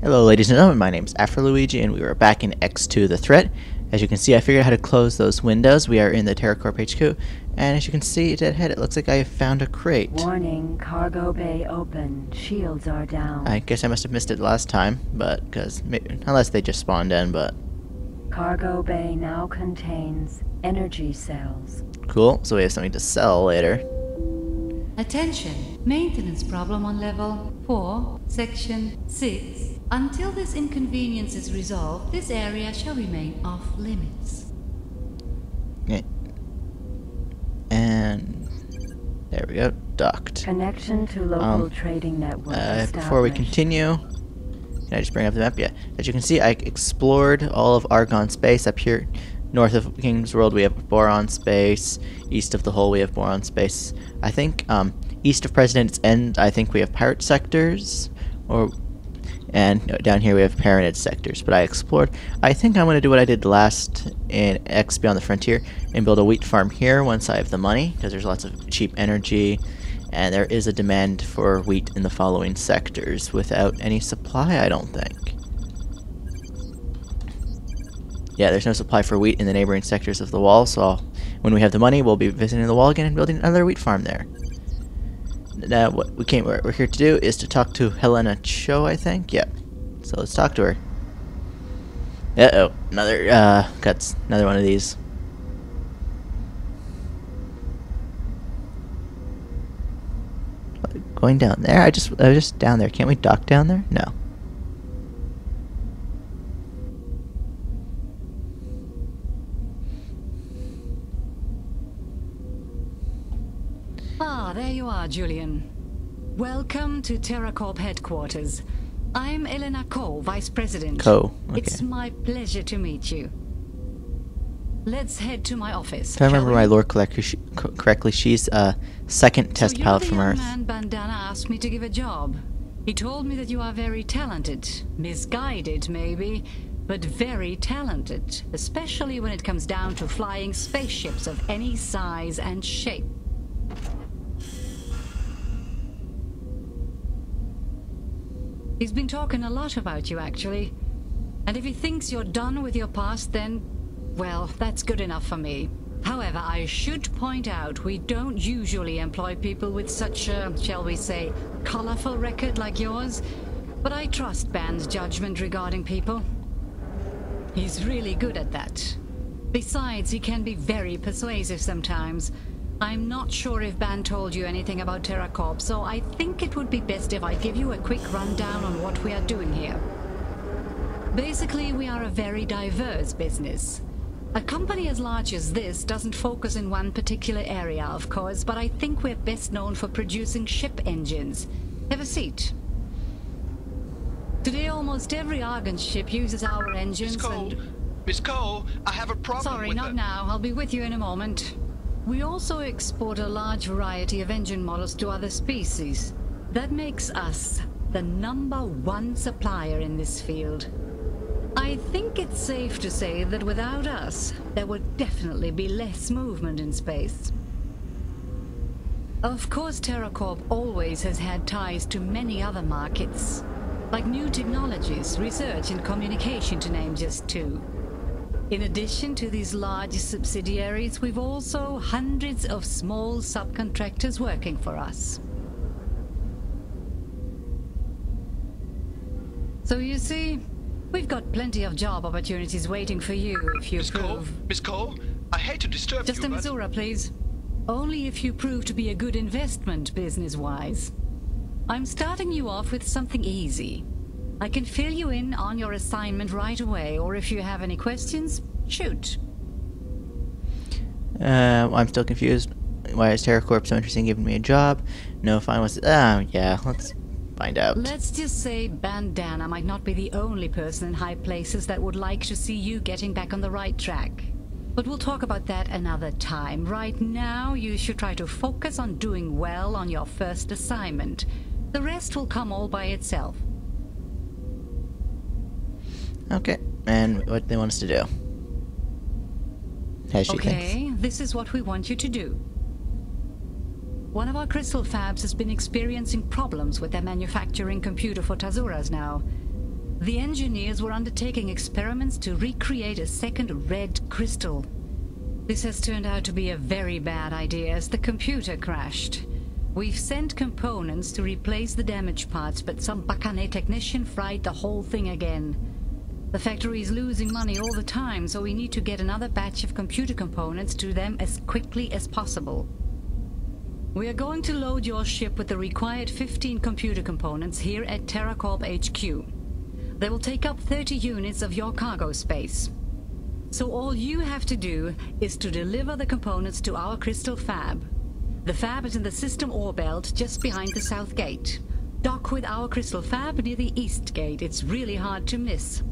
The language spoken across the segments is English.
Hello ladies and gentlemen, my name is Afro Luigi and we are back in X2 The Threat. As you can see, I figured out how to close those windows. We are in the Terracorp HQ, and as you can see dead ahead, it looks like I have found a crate. Warning, cargo bay open. Shields are down. I guess I must have missed it last time, but unless they just spawned in, but Cargo bay now contains energy cells. cool, so we have something to sell later. Attention! Maintenance problem on level 4, section 6. Until this inconvenience is resolved, this area shall remain off limits. Okay. And there we go, docked. Connection to local trading network established. Before we continue, can I just bring up the map? Yeah. As you can see, I explored all of Argon space. Up here, north of King's World, we have Boron space. East of the Hole, we have Boron space. I think east of President's End, I think we have pirate sectors, and down here we have Paranid sectors. But I explored. I think I'm going to do what I did last in X Beyond the Frontier and build a wheat farm here once I have the money, because there's lots of cheap energy, and there is a demand for wheat in the following sectors without any supply, I don't think. Yeah, there's no supply for wheat in the neighboring sectors of the wall, so when we have the money, we'll be visiting the wall again and building another wheat farm there. Now, what we're here to do is to talk to Elena Cho, I think. Yep. So let's talk to her. Uh-oh, another one of these. Going down there? I was just down there. Can't we dock down there? No. Ah, there you are, Julian. Welcome to Terracorp headquarters. I'm Elena Cho, Vice President. Okay. It's my pleasure to meet you. Let's head to my office. If I remember my lore correctly, she's a second test pilot from Earth. So you're the young man Bandana asked me to give a job. He told me that you are very talented. Misguided, maybe, but very talented. Especially when it comes down to flying spaceships of any size and shape. He's been talking a lot about you, actually. And if he thinks you're done with your past, then, well, that's good enough for me. However, I should point out we don't usually employ people with such a, shall we say, colorful record like yours. But I trust Ban's judgment regarding people. He's really good at that. Besides, he can be very persuasive sometimes. I'm not sure if Ban told you anything about Terracorp, so I think it would be best if I give you a quick rundown on what we are doing here. Basically, we are a very diverse business. A company as large as this doesn't focus in one particular area, of course, but I think we're best known for producing ship engines. Have a seat. Today, almost every Argon ship uses our engines. Miss Cole, I have a problem. Sorry, not now. I'll be with you in a moment. We also export a large variety of engine models to other species. That makes us the #1 supplier in this field. I think it's safe to say that without us, there would definitely be less movement in space. Of course, Terracorp always has had ties to many other markets, like new technologies, research and communication, to name just two. In addition to these large subsidiaries, we've also hundreds of small subcontractors working for us. So you see, we've got plenty of job opportunities waiting for you if you prove... Miss Cole, I hate to disturb Just you, a Missoura, please. Only if you prove to be a good investment business-wise. I'm starting you off with something easy. I can fill you in on your assignment right away, or if you have any questions, shoot. I'm still confused. Why is Terracorp so interested in giving me a job? No, fine. Yeah, let's find out. Let's just say Bandana might not be the only person in high places that would like to see you getting back on the right track. But we'll talk about that another time. Right now, you should try to focus on doing well on your first assignment. The rest will come all by itself. Okay, and what they want us to do? As she Okay, thinks. this is what we want you to do. One of our crystal fabs has been experiencing problems with their manufacturing computer for Tazuras now. The engineers were undertaking experiments to recreate a second red crystal. This has turned out to be a very bad idea as the computer crashed. We've sent components to replace the damaged parts, but some Bakane technician fried the whole thing again. The factory is losing money all the time, so we need to get another batch of computer components to them as quickly as possible. We are going to load your ship with the required 15 computer components here at Terracorp HQ. They will take up 30 units of your cargo space. So all you have to do is to deliver the components to our crystal fab. The fab is in the system ore belt just behind the south gate. Dock with our crystal fab near the east gate. It's really hard to miss.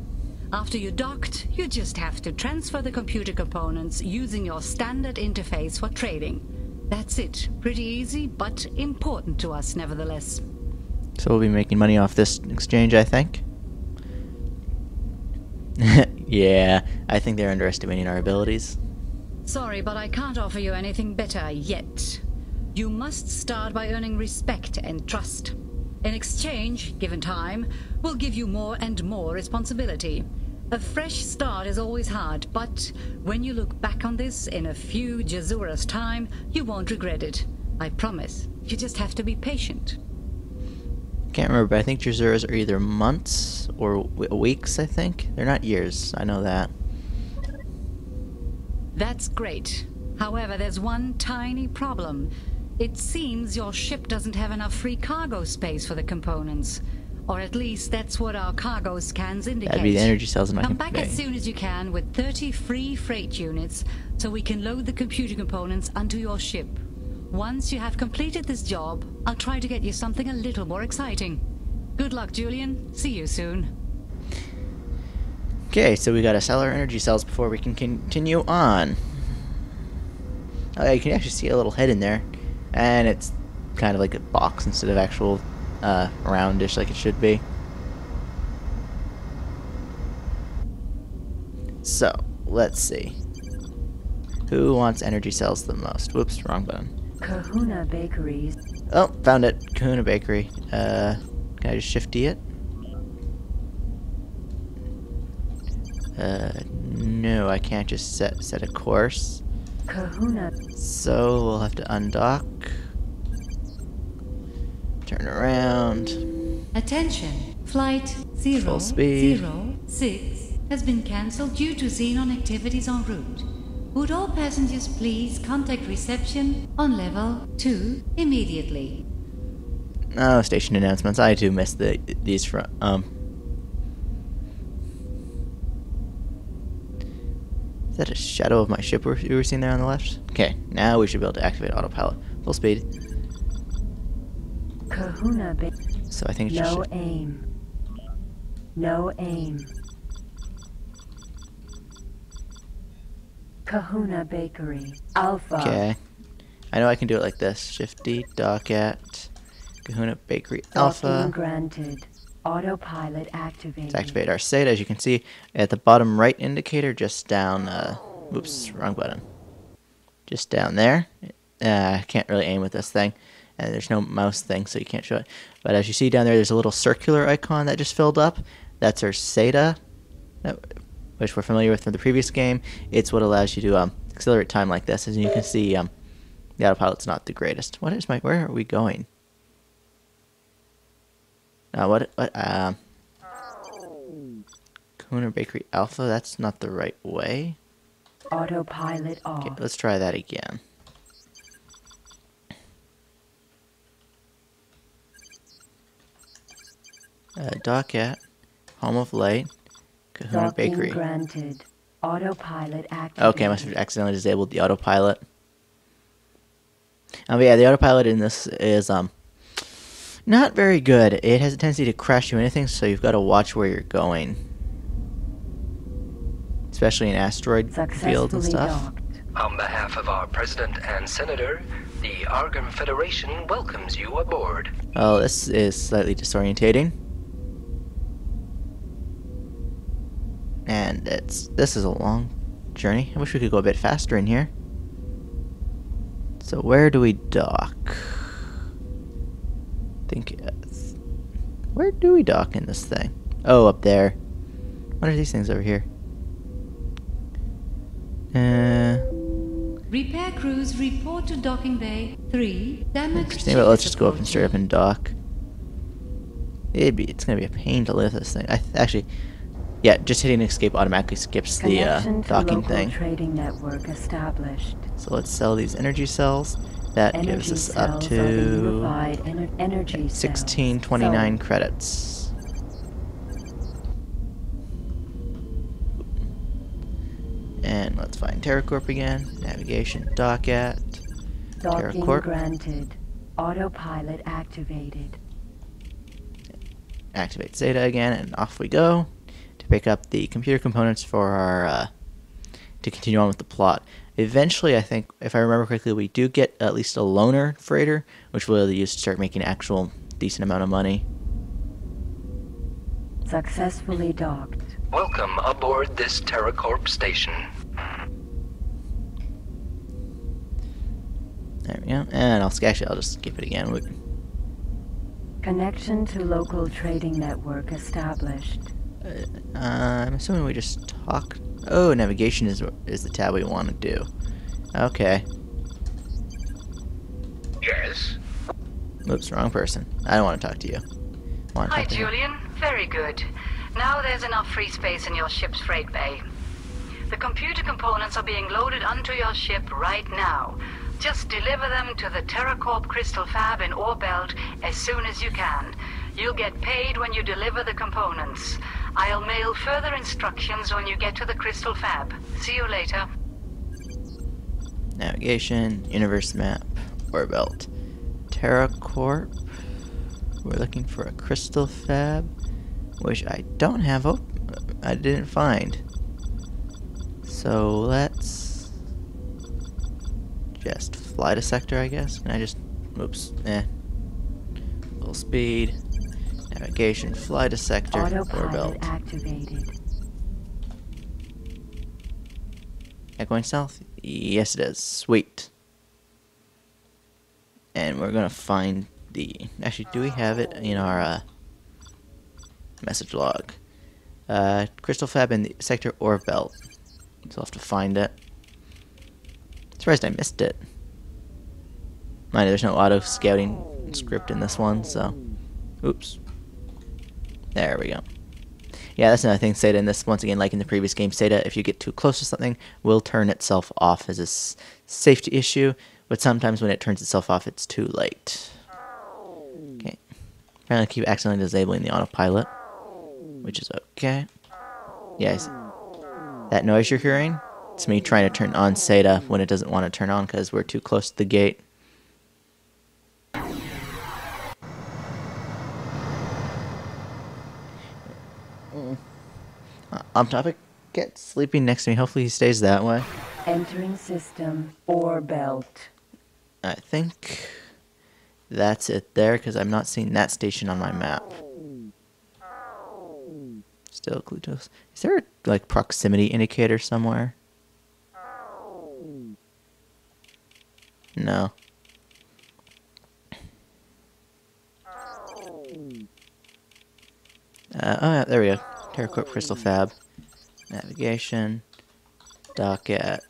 After you're docked, you just have to transfer the computer components using your standard interface for trading. That's it. Pretty easy, but important to us nevertheless. So we'll be making money off this exchange, I think. Yeah, I think they're underestimating our abilities. Sorry, but I can't offer you anything better yet. You must start by earning respect and trust. In exchange, given time, we'll give you more and more responsibility. A fresh start is always hard, but when you look back on this in a few Jazuras' time, you won't regret it. I promise. You just have to be patient. Can't remember, but I think Jazuras are either months or weeks, I think. They're not years, I know that. That's great. However, there's one tiny problem. It seems your ship doesn't have enough free cargo space for the components. Or at least that's what our cargo scans indicate. That'd be the energy cells in my Come back company. as soon as you can with 30 free freight units so we can load the computer components onto your ship. Once you have completed this job, I'll try to get you something a little more exciting. Good luck, Julian. See you soon. Okay, so we gotta sell our energy cells before we can continue on. Oh yeah, you can actually see a little head in there. And it's kind of like a box instead of actual roundish like it should be. So, let's see. Who wants energy cells the most? Whoops, wrong button. Kahuna Bakeries. Oh, found it. Kahuna Bakery. Can I just shift D it? No, I can't just set a course. Kahuna. So we'll have to undock. Turn around. Attention. Flight Full speed. 006 has been cancelled due to xenon activities en route. Would all passengers please contact reception on level 2 immediately? Oh, station announcements. I too missed these from Is that a shadow of my ship we were seeing there on the left? Okay, now we should be able to activate autopilot. Full speed. Kahuna Bakeries. So I think it No should. aim. No aim. Kahuna Bakery. Alpha. Okay. I know I can do it like this. Shift D, dock at Kahuna Bakery Docking Alpha. granted. Autopilot activated. Let's activate our SATA. As you can see at the bottom right indicator, just down, oops, wrong button. Just down there. I can't really aim with this thing. And there's no mouse thing, so you can't show it. But as you see down there, there's a little circular icon that just filled up. That's our SATA, which we're familiar with from the previous game. It's what allows you to accelerate time like this. As you can see, the autopilot's not the greatest. Where are we going? Kahuna Bakery Alpha, that's not the right way. Autopilot off. Okay, let's try that again. Dock at Home of Light, Kahuna Docking Bakery. granted. Autopilot activated. Okay, I must have accidentally disabled the autopilot. But yeah, the autopilot in this is not very good. It has a tendency to crash you into things, so you've got to watch where you're going. Especially in asteroid fields and Successfully stuff. docked. On behalf of our President and Senator, the Argon Federation welcomes you aboard. Oh, this is slightly disorientating. And this is a long journey. I wish we could go a bit faster in here. So where do we dock? Where do we dock in this thing? Oh, up there. What are these things over here? Repair crews report to docking bay 3. Damaged. Interesting, but let's just go up and straight up and dock. It's gonna be a pain to lift this thing. Actually, yeah, just hitting escape automatically skips the Connection to docking local thing. trading network established. So let's sell these energy cells. That Energy gives us cells up are the to unified energy cells. 1629 credits. And let's find Terracorp again. Navigation, dock at Docking Terracorp. granted. Autopilot activated. Activate Zeta again, and off we go to pick up the computer components for our to continue on with the plot. Eventually, I think, if I remember correctly, we do get at least a loaner freighter, which we'll use to start making actual decent amount of money. Successfully docked. Welcome aboard this Terracorp station. There we go. And I'll just skip it again. Connection to local trading network established. I'm assuming we just talk. Oh, navigation is the tab we want to do. Okay. Yes? Oops, wrong person. I don't want to talk to you. Hi, Julian. Very good. Now there's enough free space in your ship's freight bay. The computer components are being loaded onto your ship right now. Just deliver them to the Terracorp crystal fab in Ore Belt as soon as you can. You'll get paid when you deliver the components. I'll mail further instructions when you get to the crystal fab. See you later. Navigation, universe map, Ore Belt, Terracorp. We're looking for a crystal fab, which I don't have. I didn't find. So let's just fly to sector, I guess. Can I just? Oops. Full speed. Navigation. Fly to sector. Ore Belt. Autopilot activated. Going south? Yes, it is. Sweet. And we're gonna find the. Actually, do we have it in our message log? Crystal Fab in the sector Ore Belt. So I'll have to find it. Surprised I missed it. Mind you, there's no auto scouting script in this one, so. Oops. There we go. Yeah, that's another thing, Zeta in this, once again, like in the previous game, Zeta, if you get too close to something, will turn itself off as a safety issue, but sometimes when it turns itself off, it's too late. Okay. Apparently I keep accidentally disabling the autopilot, which is okay. Yes. That noise you're hearing, it's me trying to turn on Zeta when it doesn't want to turn on because we're too close to the gate. On topic, get sleeping next to me. Hopefully he stays that way. Entering system Ore Belt. I think that's it there because I'm not seeing that station on my map. Still Glutos. Is there a like proximity indicator somewhere? No. Oh yeah, there we go. Terracorp Crystal Fab. Navigation. Dock at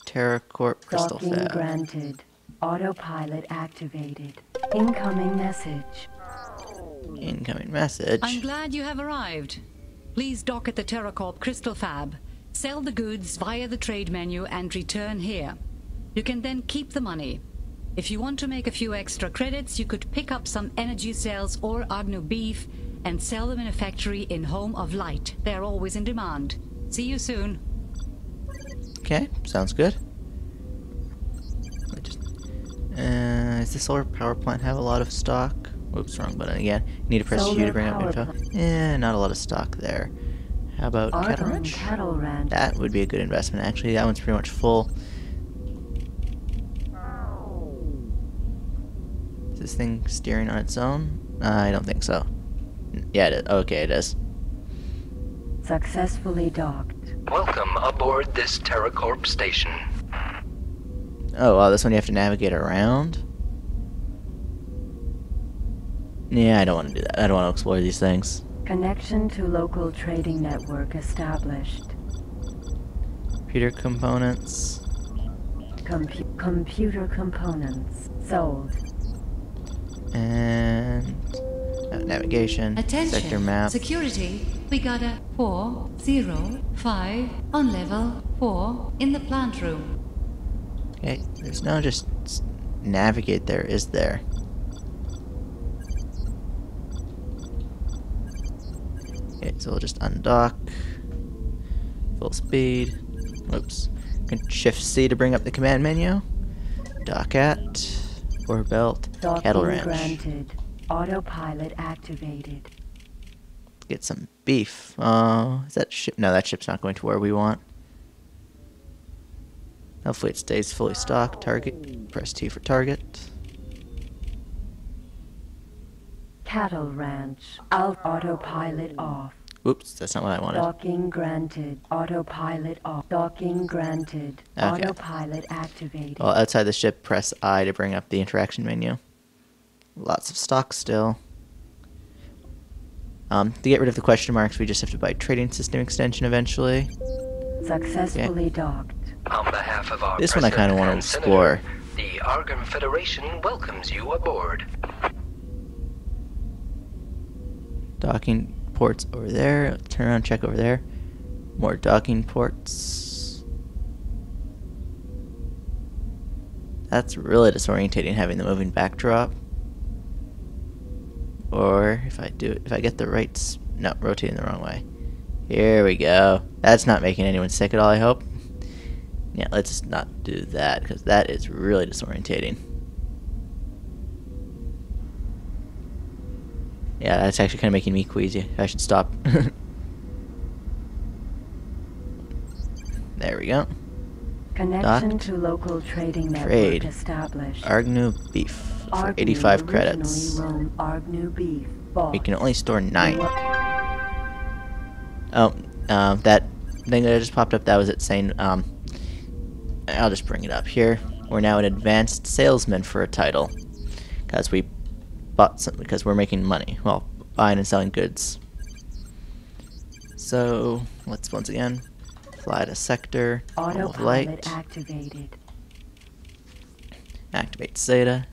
Terracorp Crystal Docking Fab. granted. Autopilot activated. Incoming message. Incoming message. I'm glad you have arrived. Please dock at the Terracorp crystal fab. Sell the goods via the trade menu and return here. You can then keep the money. If you want to make a few extra credits, you could pick up some energy cells or Agno beef and sell them in a factory in Home of Light. They're always in demand. See you soon. Okay, sounds good. Does the solar power plant have a lot of stock? Whoops, wrong button again. Need to press U to bring up info. Not a lot of stock there. How about cattle Argon ranch? cattle ranch. That would be a good investment, actually. That one's pretty much full. Is this thing steering on its own? I don't think so. Yeah, it is. Okay, it is. Successfully docked. Welcome aboard this Terracorp station. Oh, wow, this one you have to navigate around? Yeah, I don't want to do that. I don't want to explore these things. Connection to local trading network established. Computer components. Computer components sold. And navigation. Attention. Sector map. Security. We got a 405 on level 4 in the plant room. Okay, there's no just navigate there, is there? Okay, so we'll just undock. Full speed. Oops. Shift C to bring up the command menu. Dock at. Ore belt. Cattle ranch. Granted. Autopilot activated. Get some beef. Is that ship? No, that ship's not going to where we want. Hopefully it stays fully stocked. Target. Press T for target. Cattle ranch. Autopilot off. Oops, that's not what I wanted. Docking granted. Autopilot off. Docking granted. Okay. Autopilot activated. Well, outside the ship, press I to bring up the interaction menu. Lots of stock still. To get rid of the question marks, we just have to buy trading system extension eventually. Successfully docked. On behalf of our This one I kind of want to President and explore. Senator, the Argon Federation welcomes you aboard. Docking ports over there. Turn around, check over there. More docking ports. That's really disorientating having the moving backdrop. Or if I get the right, no, rotating the wrong way. Here we go. That's not making anyone sick at all, I hope. Yeah, let's not do that because that is really disorientating. Yeah, that's actually kind of making me queasy. I should stop. There we go. Connection Docked. to local trading network Trade. established. Argnu beef for Argnu 85 originally credits. roamed Argnu beef. Bought. We can only store 9. Oh, that thing that just popped up, that was it saying, I'll just bring it up here. We're now an advanced salesman for a title. Because we bought something, because we're making money. Well, buying and selling goods. So, let's once again fly to sector, of light, Autopilot activated. activate Zeta.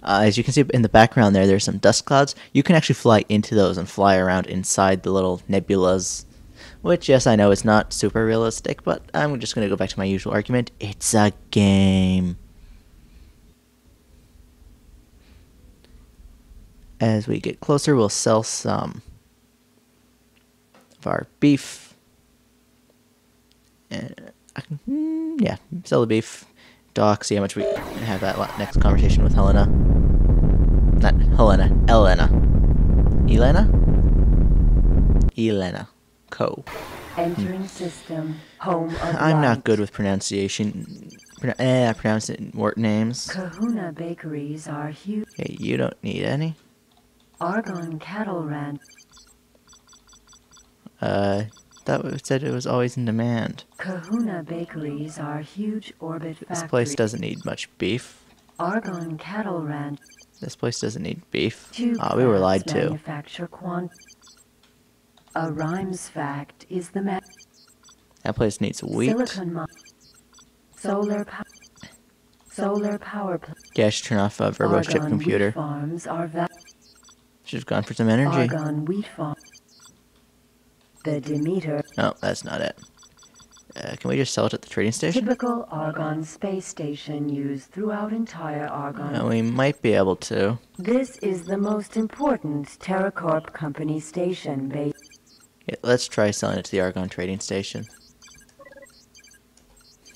As you can see in the background there, there's some dust clouds. You can actually fly into those and fly around inside the little nebulas. Which, yes, I know is not super realistic, but I'm just going to go back to my usual argument. It's a game. As we get closer, we'll sell some of our beef. And I can, yeah, sell the beef. Dock, see how much we have that next conversation with Helena. Not Helena, Elena. Elena Cho. Entering system. Home of I'm not light. good with pronunciation. Pronouncing word names. Kahuna bakeries are huge. Okay, you don't need any. Argon cattle ranch. That said it was always in demand. Kahuna bakeries are huge orbit factory. This place doesn't need much beef. Argon cattle ranch. This place doesn't need beef. Two Oh, we were lied plants to. manufacture a rhymes fact is the That place needs wheat. silicon solar power plant. Yeah, I should turn off Verbo chip Argon computer. wheat farms are Should have gone for some energy. Argon wheat farm. The Demeter. Oh, that's not it. Can we just sell it at the trading station? Typical Argon space station used throughout entire Argon. We might be able to. This is the most important Terracorp company station based. Yeah, let's try selling it to the Argon trading station.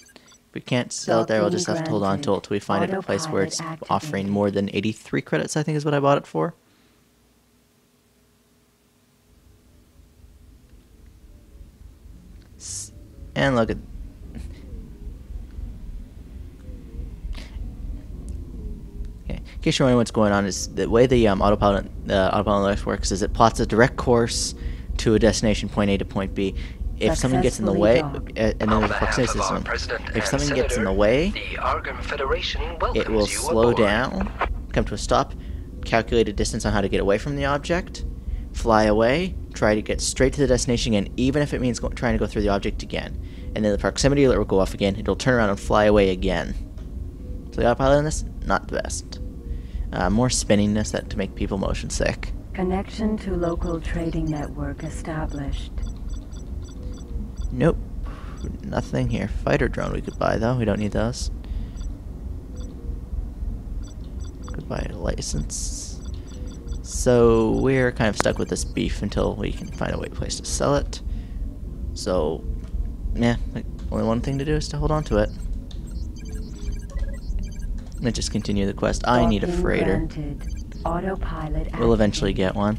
If we can't sell it there, we'll just have to hold on to it until we find it a place where it's Autopilot offering activated. more than 83 credits, I think is what I bought it for. And look at... Okay. In case you're wondering what's going on, is the way the autopilot works is it plots a direct course to a destination point A to point B. If something gets in the way, Successfully and then On the behalf proximity of our system, President if and something gets in Senator, the way, the Argon Federation welcomes it will you slow aboard. down, come to a stop, calculate a distance on how to get away from the object, fly away, try to get straight to the destination again, even if it means trying to go through the object again. And then the proximity alert will go off again. It'll turn around and fly away again. So the autopilot on this, not the best. More spinningness that to make people motion sick. Connection to local trading network established. Nope. Nothing here. Fighter drone we could buy though. We don't need those. Could buy a license. So we're kind of stuck with this beef until we can find a place to sell it. So, yeah, only one thing to do is to hold on to it. Let's just continue the quest. I need a freighter. Autopilot We'll eventually get one.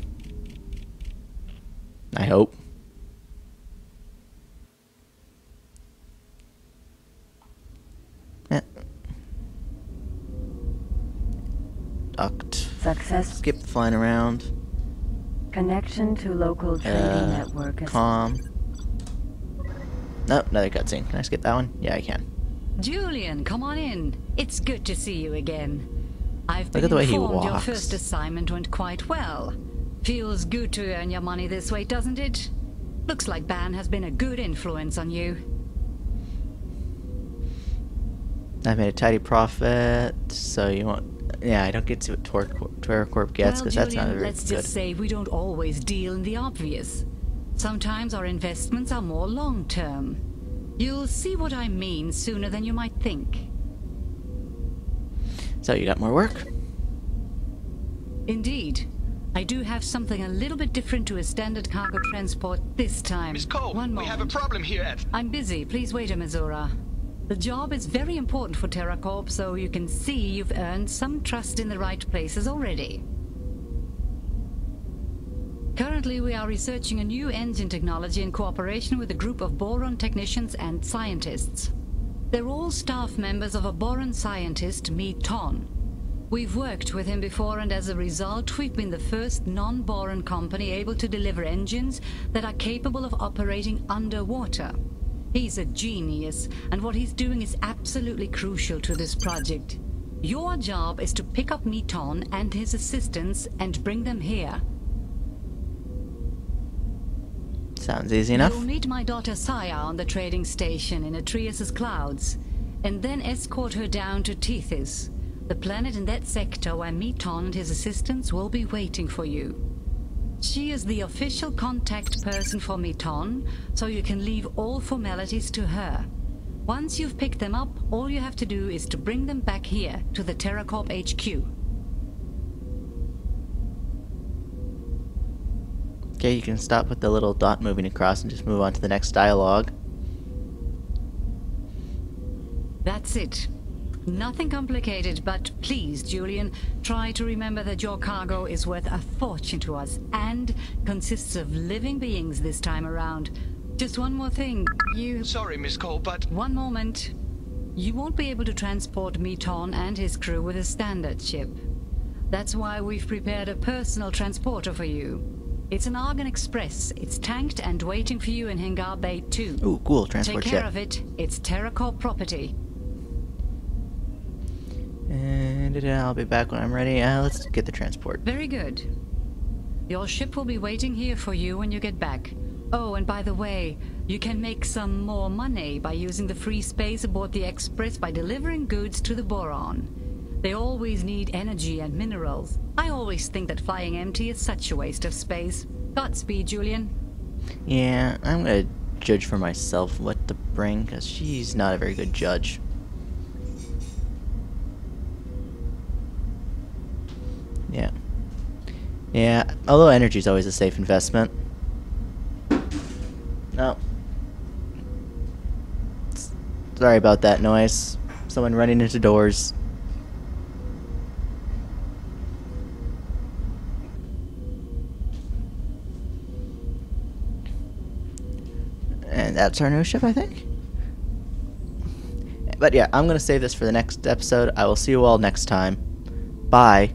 I hope. Yeah. Duct. Success. Skip the flying around. Connection to local trading network. Calm. Nope, another cutscene. Can I skip that one? Yeah, I can. Julian, come on in. It's good to see you again. I've been Look at the way he informed your walks. first assignment went quite well. Feels good to earn your money this way, doesn't it? Looks like Ban has been a good influence on you. I've made a tidy profit, so you want... Yeah, I don't get to what Terracorp gets, because that's not very let's good. just say we don't always deal in the obvious. Sometimes our investments are more long-term. You'll see what I mean sooner than you might think. So you got more work? Indeed. I do have something a little bit different to a standard cargo transport this time. Miss Cole, One we moment. have a problem here at... I'm busy. Please wait a Mizora. The job is very important for Terracorp, so you can see you've earned some trust in the right places already. Currently, we are researching a new engine technology in cooperation with a group of boron technicians and scientists. They're all staff members of a boron scientist, Ton. We've worked with him before, and as a result, we've been the first non-boron company able to deliver engines that are capable of operating underwater. He's a genius, and what he's doing is absolutely crucial to this project. Your job is to pick up Ton and his assistants and bring them here. Sounds easy enough. You'll meet my daughter Saya on the trading station in Atreus' clouds, and then escort her down to Tethys, the planet in that sector where Ton and his assistants will be waiting for you. She is the official contact person for Ton, so you can leave all formalities to her. Once you've picked them up, all you have to do is to bring them back here to the Terracorp HQ. Okay, you can stop with the little dot moving across and just move on to the next dialogue. That's it. Nothing complicated, but please, Julian, try to remember that your cargo is worth a fortune to us and consists of living beings this time around. Just one more thing, Sorry, Miss Cole, but... One moment. You won't be able to transport Ton and his crew with a standard ship. That's why we've prepared a personal transporter for you. It's an Argon Express. It's tanked and waiting for you in Hangar Bay 2. Ooh, cool, transport Take care ship. of it. It's Terracorp property. And I'll be back when I'm ready. Let's get the transport. Very good. Your ship will be waiting here for you when you get back. Oh, and by the way, you can make some more money by using the free space aboard the Express by delivering goods to the Boron. They always need energy and minerals. I always think that flying empty is such a waste of space. Godspeed, Julian. Yeah, I'm gonna judge for myself what to bring, because she's not a very good judge. Yeah. Yeah, although energy's always a safe investment. No. Sorry about that noise. Someone running into doors. And that's our new ship, I think. But yeah, I'm going to save this for the next episode. I will see you all next time. Bye.